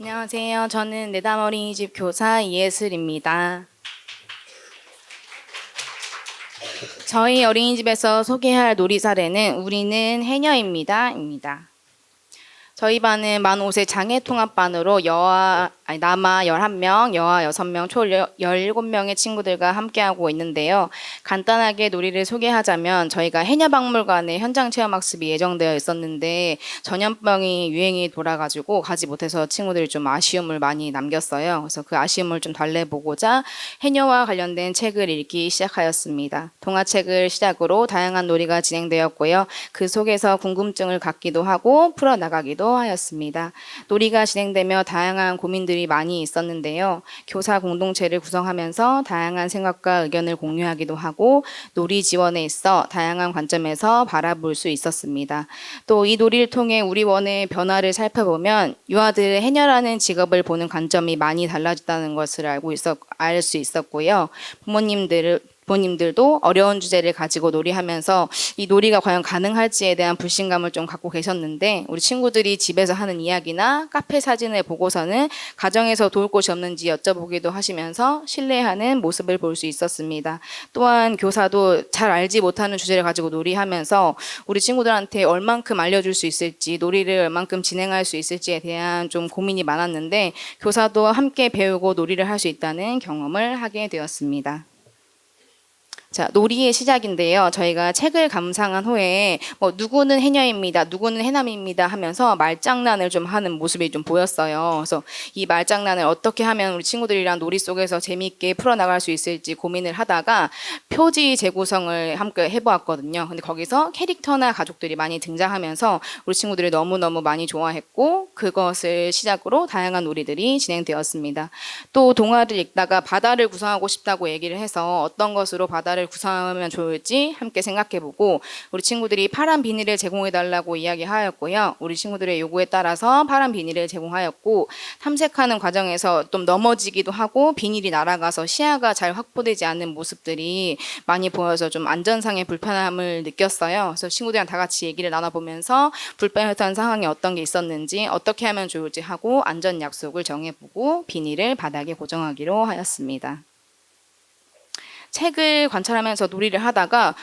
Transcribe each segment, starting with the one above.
안녕하세요. 저는 내담 어린이집 교사 이예슬입니다. 저희 어린이집에서 소개할 놀이 사례는 우리는 해녀입니다. 저희 반은 만 5세 장애통합반으로 남아 11명, 여아 6명, 총 17명의 친구들과 함께하고 있는데요. 간단하게 놀이를 소개하자면 저희가 해녀박물관에 현장 체험학습이 예정되어 있었는데 전염병이 유행이 돌아가지고 가지 못해서 친구들이 좀 아쉬움을 많이 남겼어요. 그래서 그 아쉬움을 좀 달래보고자 해녀와 관련된 책을 읽기 시작하였습니다. 동화책을 시작으로 다양한 놀이가 진행되었고요. 그 속에서 궁금증을 갖기도 하고 풀어나가기도 하였습니다. 놀이가 진행되며 다양한 고민들이 많이 있었는데요. 교사 공동체를 구성하면서 다양한 생각과 의견을 공유하기도 하고 놀이 지원에 있어 다양한 관점에서 바라볼 수 있었습니다. 또 이 놀이를 통해 우리 원의 변화를 살펴보면 유아들의 해녀라는 직업을 보는 관점이 많이 달라졌다는 것을 알 수 있었고요. 부모님들도 어려운 주제를 가지고 놀이하면서 이 놀이가 과연 가능할지에 대한 불신감을 좀 갖고 계셨는데 우리 친구들이 집에서 하는 이야기나 카페 사진을 보고서는 가정에서 도울 곳이 없는지 여쭤보기도 하시면서 신뢰하는 모습을 볼 수 있었습니다. 또한 교사도 잘 알지 못하는 주제를 가지고 놀이하면서 우리 친구들한테 얼만큼 알려줄 수 있을지 놀이를 얼만큼 진행할 수 있을지에 대한 좀 고민이 많았는데 교사도 함께 배우고 놀이를 할 수 있다는 경험을 하게 되었습니다. 자, 놀이의 시작인데요. 저희가 책을 감상한 후에 누구는 해녀입니다, 누구는 해남입니다 하면서 말장난을 좀 하는 모습이 좀 보였어요. 그래서 이 말장난을 어떻게 하면 우리 친구들이랑 놀이 속에서 재미있게 풀어나갈 수 있을지 고민을 하다가 표지 재구성을 함께 해보았거든요. 근데 거기서 캐릭터나 가족들이 많이 등장하면서 우리 친구들이 너무너무 많이 좋아했고 그것을 시작으로 다양한 놀이들이 진행되었습니다. 또 동화를 읽다가 바다를 구성하고 싶다고 얘기를 해서 어떤 것으로 바다를 구성하면 좋을지 함께 생각해보고 우리 친구들이 파란 비닐을 제공해달라고 이야기하였고요. 우리 친구들의 요구에 따라서 파란 비닐을 제공하였고 탐색하는 과정에서 좀 넘어지기도 하고 비닐이 날아가서 시야가 잘 확보되지 않는 모습들이 많이 보여서 좀 안전상의 불편함을 느꼈어요. 그래서 친구들이랑 다 같이 얘기를 나눠보면서 불편했던 상황이 어떤 게 있었는지 어떻게 하면 좋을지 하고 안전 약속을 정해보고 비닐을 바닥에 고정하기로 하였습니다. 책을 관찰하면서 놀이를 하다가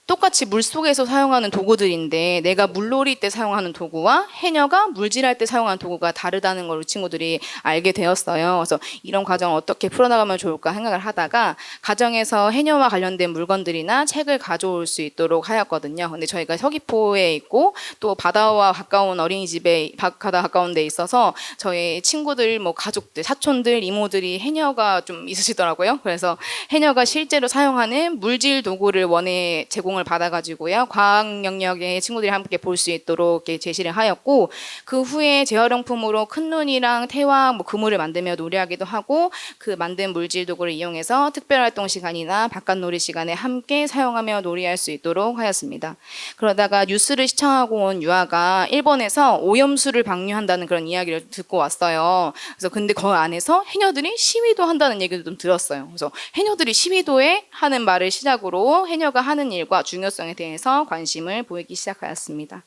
똑같이 물속에서 사용하는 도구들인데 내가 물놀이 때 사용하는 도구와 해녀가 물질할 때 사용하는 도구가 다르다는 걸 친구들이 알게 되었어요. 그래서 이런 과정을 어떻게 풀어나가면 좋을까 생각을 하다가 가정에서 해녀와 관련된 물건들이나 책을 가져올 수 있도록 하였거든요. 근데 저희가 서귀포에 있고 또 바다와 가까운 어린이집에 바다 가까운 데 있어서 저희 친구들 가족들 사촌들 이모들이 해녀가 좀 있으시더라고요. 그래서 해녀가 실제로 사용하는 물질 도구를 원에 제공을 받아가지고요. 과학 영역의 친구들이 함께 볼 수 있도록 제시를 하였고 그 후에 재활용품으로 큰 눈이랑 태와 그물을 만들며 놀이하기도 하고 그 만든 물질 도구를 이용해서 특별활동 시간이나 바깥놀이 시간에 함께 사용하며 놀이할 수 있도록 하였습니다. 그러다가 뉴스를 시청하고 온 유아가 일본에서 오염수를 방류한다는 그런 이야기를 듣고 왔어요. 그래서 근데 그 안에서 해녀들이 시위도 한다는 얘기도 좀 들었어요. 그래서 해녀들이 시위도에 하는 말을 시작으로 해녀가 하는 일과 중요성에 대해서 관심을 보이기 시작하였습니다.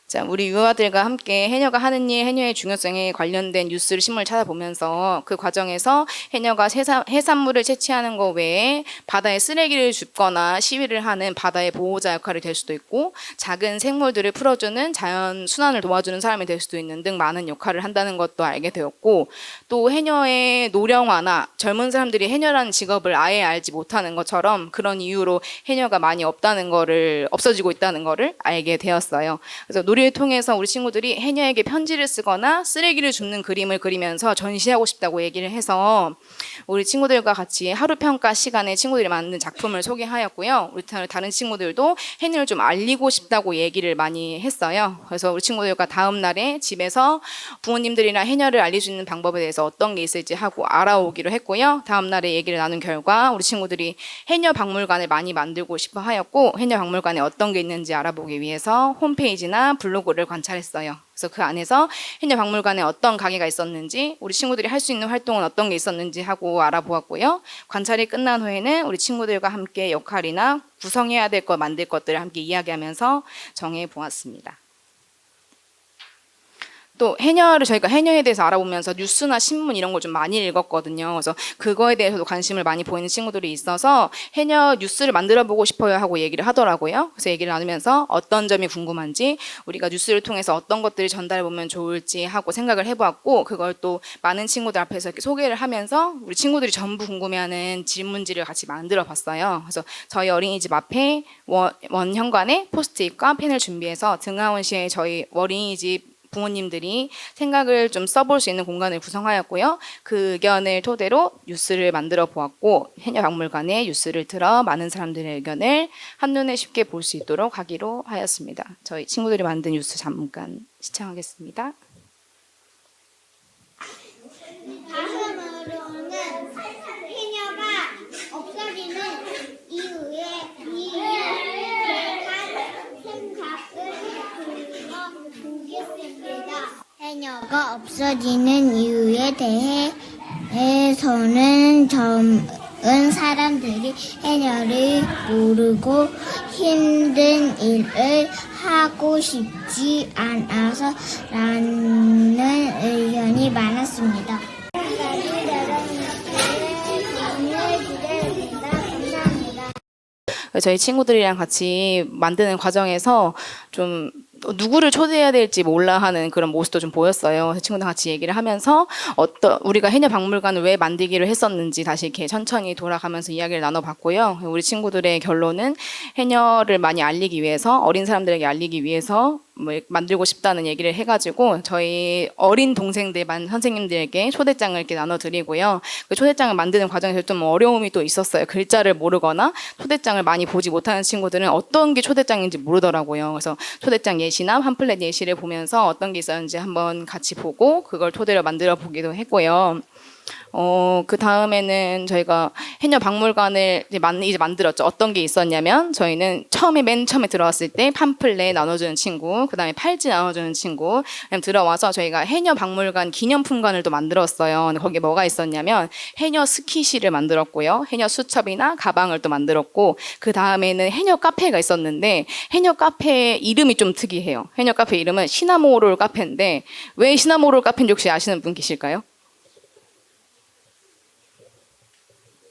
자, 우리 유아들과 함께 해녀가 하는 일, 해녀의 중요성에 관련된 뉴스를 신문을 찾아보면서 그 과정에서 해녀가 해산물을 채취하는 것 외에 바다에 쓰레기를 줍거나 시위를 하는 바다의 보호자 역할이 될 수도 있고 작은 생물들을 풀어주는 자연 순환을 도와주는 사람이 될 수도 있는 등 많은 역할을 한다는 것도 알게 되었고 또 해녀의 노령화나 젊은 사람들이 해녀라는 직업을 아예 알지 못하는 것처럼 그런 이유로 해녀가 많이 없어지고 있다는 것을 알게 되었어요. 그래서 놀이를 통해서 우리 친구들이 해녀에게 편지를 쓰거나 쓰레기를 줍는 그림을 그리면서 전시하고 싶다고 얘기를 해서 우리 친구들과 같이 하루 평가 시간에 친구들이 만든 작품을 소개하였고요. 우리 다른 친구들도 해녀를 좀 알리고 싶다고 얘기를 많이 했어요. 그래서 우리 친구들과 다음 날에 집에서 부모님들이랑 해녀를 알릴 수 있는 방법에 대해서 어떤 게 있을지 하고 알아오기로 했고요. 다음 날에 얘기를 나눈 결과 우리 친구들이 해녀 박물관을 많이 만들고 싶어 하였고 해녀 박물관에 어떤 게 있는지 알아보기 위해서 홈페이지나 블로그를 관찰했어요. 그래서 그 안에서 해녀 박물관에 어떤 가게가 있었는지 우리 친구들이 할 수 있는 활동은 어떤 게 있었는지 하고 알아보았고요. 관찰이 끝난 후에는 우리 친구들과 함께 역할이나 구성해야 될 것, 만들 것들을 함께 이야기하면서 정해보았습니다. 또 해녀를 저희가 해녀에 대해서 알아보면서 뉴스나 신문 이런 걸 좀 많이 읽었거든요. 그래서 그거에 대해서도 관심을 많이 보이는 친구들이 있어서 해녀 뉴스를 만들어 보고 싶어요 하고 얘기를 하더라고요. 그래서 얘기를 나누면서 어떤 점이 궁금한지 우리가 뉴스를 통해서 어떤 것들이 전달해 보면 좋을지 하고 생각을 해보았고 그걸 또 많은 친구들 앞에서 이렇게 소개를 하면서 우리 친구들이 전부 궁금해하는 질문지를 같이 만들어 봤어요. 그래서 저희 어린이집 앞에 원현관에 포스트잇과 펜을 준비해서 등하원시에 저희 어린이집 부모님들이 생각을 좀 써볼 수 있는 공간을 구성하였고요. 그 의견을 토대로 뉴스를 만들어 보았고 해녀박물관에 뉴스를 들어 많은 사람들의 의견을 한눈에 쉽게 볼 수 있도록 하기로 하였습니다. 저희 친구들이 만든 뉴스 잠깐 시청하겠습니다. 다음으로는 해녀가 없어지는 이유에 생각을 들어보겠습니다. 해녀가 없어지는 이유에 대해서는 젊은 사람들이 해녀를 모르고 힘든 일을 하고 싶지 않아서라는 의견이 많았습니다. 저희 친구들이랑 같이 만드는 과정에서 좀 누구를 초대해야 될지 몰라 하는 그런 모습도 좀 보였어요. 그래서 친구랑 같이 얘기를 하면서 우리가 해녀 박물관을 왜 만들기로 했었는지 다시 이렇게 천천히 돌아가면서 이야기를 나눠봤고요. 우리 친구들의 결론은 해녀를 많이 알리기 위해서 어린 사람들에게 알리기 위해서 만들고 싶다는 얘기를 해가지고 저희 어린 동생들 선생님들에게 초대장을 이렇게 나눠드리고요. 그 초대장을 만드는 과정에서 좀 어려움이 또 있었어요. 글자를 모르거나 초대장을 많이 보지 못하는 친구들은 어떤 게 초대장인지 모르더라고요. 그래서 초대장 예시나 팜플렛 예시를 보면서 어떤 게 있었는지 한번 같이 보고 그걸 토대로 만들어 보기도 했고요. 그 다음에는 저희가 해녀 박물관을 이제 만들었죠. 어떤 게 있었냐면 저희는 맨 처음에 들어왔을 때 팜플렛 나눠주는 친구, 그 다음에 팔찌 나눠주는 친구, 들어와서 저희가 해녀 박물관 기념품관을 또 만들었어요. 근데 거기에 뭐가 있었냐면 해녀 스키시를 만들었고요. 해녀 수첩이나 가방을 또 만들었고 그 다음에는 해녀 카페가 있었는데 해녀 카페 이름이 좀 특이해요. 해녀 카페 이름은 시나모롤 카페인데 왜 시나모롤 카페인지 혹시 아시는 분 계실까요?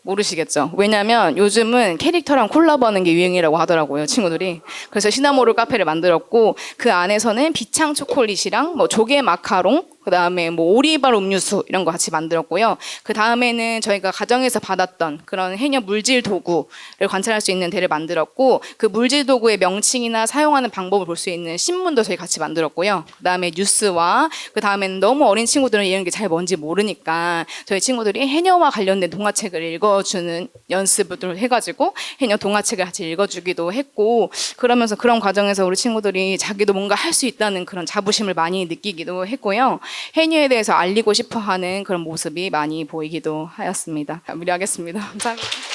모르시겠죠? 왜냐면 요즘은 캐릭터랑 콜라보하는 게 유행이라고 하더라고요, 친구들이. 그래서 시나모롤 카페를 만들었고 그 안에서는 비창 초콜릿이랑 조개 마카롱, 그 다음에 오리발 음료수 이런 거 같이 만들었고요. 그 다음에는 저희가 가정에서 받았던 그런 해녀 물질 도구를 관찰할 수 있는 데를 만들었고 그 물질 도구의 명칭이나 사용하는 방법을 볼 수 있는 신문도 저희 같이 만들었고요. 그 다음에 뉴스와 그 다음에는 너무 어린 친구들은 이런 게 잘 뭔지 모르니까 저희 친구들이 해녀와 관련된 동화책을 읽어주는 연습을 해가지고 해녀 동화책을 같이 읽어주기도 했고 그러면서 그런 과정에서 우리 친구들이 자기도 뭔가 할 수 있다는 그런 자부심을 많이 느끼기도 했고요. 해녀에 대해서 알리고 싶어하는 그런 모습이 많이 보이기도 하였습니다. 마무리하겠습니다. 감사합니다.